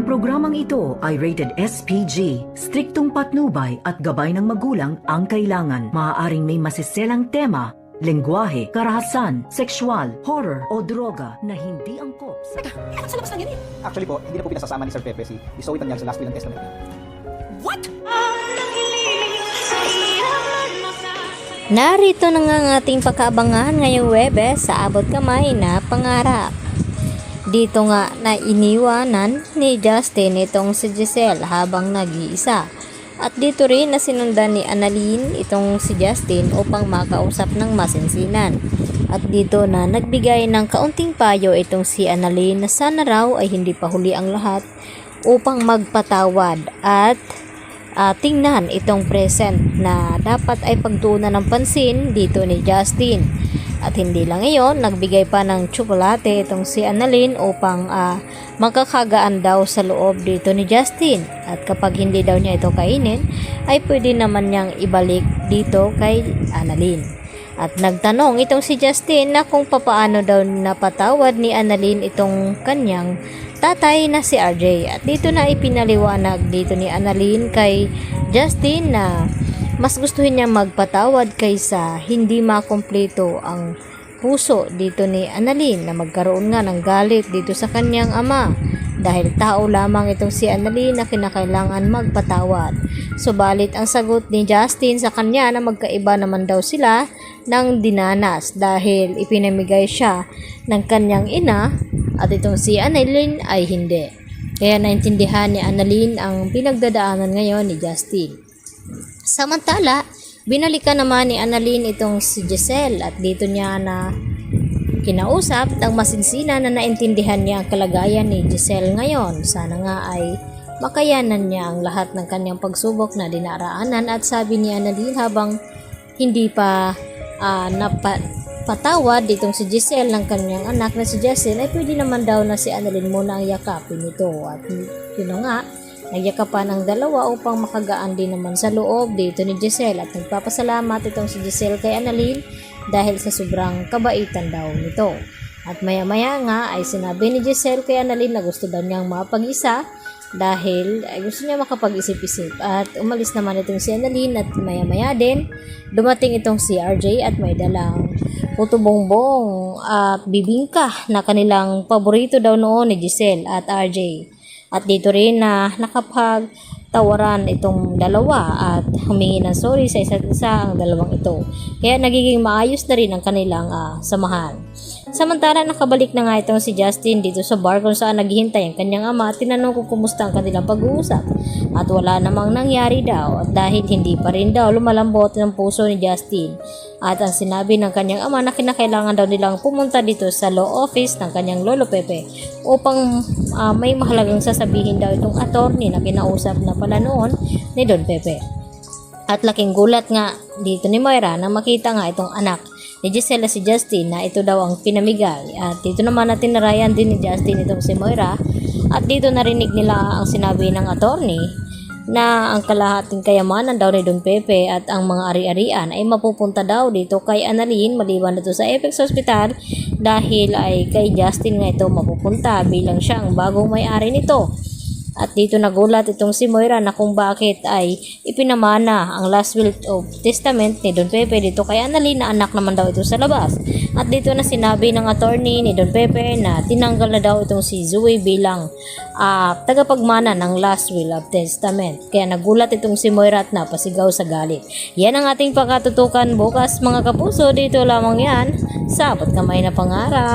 programang ito ay rated SPG. Striktong patnubay at gabay ng magulang ang kailangan. Maaaring may masiselang tema, lengguwahe, karahasan, sexual, horror o droga na hindi angkop sa... Sa labas lang yan eh. Actually po, hindi na po pinasasama ni Sir Pepe si Zoe Tanyag sa last will and testament. What? Narito na nga ang ating pagkaabangan ngayong Webes sa abot kamay na pangarap. Dito nga na iniwanan ni Justin itong si Giselle habang nag-iisa. At dito rin na sinundan ni Annalyn itong si Justin upang makausap ng masinsinan. At dito na nagbigay ng kaunting payo itong si Annalyn na sana raw ay hindi pa huli ang lahat upang magpatawad at tingnan itong present na dapat ay pagtuunan ng pansin dito ni Justin. At hindi lang iyon, nagbigay pa ng tsokolate itong si Annalyn upang magkakagaan daw sa loob dito ni Justin. At kapag hindi daw niya ito kainin, ay pwede naman niyang ibalik dito kay Annalyn. At nagtanong itong si Justin na kung papaano daw napatawad ni Annalyn itong kanyang tatay na si RJ. At dito na ipinaliwanag dito ni Annalyn kay Justin na mas gustuhin niya magpatawad kaysa hindi makumpleto ang puso dito ni Annalyn na magkaroon nga ng galit dito sa kanyang ama dahil tao lamang itong si Annalyn na kinakailangan magpatawad. Subalit ang sagot ni Justin sa kanya na magkaiba naman daw sila ng dinanas dahil ipinamigay siya ng kanyang ina at itong si Annalyn ay hindi. Kaya naintindihan ni Annalyn ang pinagdadaanan ngayon ni Justin. Samantala, binalikan naman ni Annalyn itong si Giselle at dito niya na kinausap ng masinsinan na naintindihan niya ang kalagayan ni Giselle ngayon. Sana nga ay makayanan niya ang lahat ng kanyang pagsubok na dinaraanan at sabi ni Annalyn habang hindi pa napatawad ditong si Giselle ng kanyang anak na si Giselle ay pwede naman daw na si Annalyn muna ang yakapin ito at yun nga. Nagyakapan ang dalawa upang makagaan din naman sa loob dito ni Giselle at nagpapasalamat itong si Giselle kay Annalyn dahil sa sobrang kabaitan daw nito. At maya-maya nga ay sinabi ni Giselle kay Annalyn na gusto daw niyang mapag-isa dahil ay gusto niya makapag-isip-isip. At umalis naman itong si Annalyn at maya-maya din dumating itong si RJ at may dalang puto bongbong at bibingka na kanilang paborito daw noon ni Giselle at RJ. At dito rin na nakapagtawaran itong dalawa at humingi ng sorry sa isa't isa ang dalawang ito. Kaya nagiging maayos na rin ang kanilang samahan. Samantala nakabalik na nga itong si Justin dito sa bar kung saan naghihintay ang kanyang ama at tinanong kung kumusta ang kanilang pag-uusap. At wala namang nangyari daw at dahil hindi pa rin daw lumalambot ng puso ni Justin. At ang sinabi ng kanyang ama na kinakailangan daw nilang pumunta dito sa law office ng kanyang lolo Pepe upang may mahalagang sasabihin daw itong attorney na kinausap na pala noon ni Don Pepe. At laking gulat nga dito ni Moira na makita nga itong anak ni Giselle si Justin na ito daw ang pinamigay. At dito naman natin narayan din ni Justin itong si Moira at dito narinig nila ang sinabi ng attorney na ang kalahating kayamanan daw ni Don Pepe at ang mga ari-arian ay mapupunta daw dito kay Annalyn maliban na ito sa Apex Hospital dahil ay kay Justin nga ito mapupunta bilang siya ang bagong may-ari nito. At dito nagulat itong si Moira na kung bakit ay ipinamana ang last will of testament ni Don Pepe dito kay Annalyn na anak naman daw ito sa labas. At dito na sinabi ng attorney ni Don Pepe na tinanggal na daw itong si Zoe bilang tagapagmana ng last will of testament. Kaya nagulat itong si Moira at napasigaw sa galit. Yan ang ating pagkatutukan bukas mga kapuso, dito lamang yan sa Abot Kamay na Pangarap.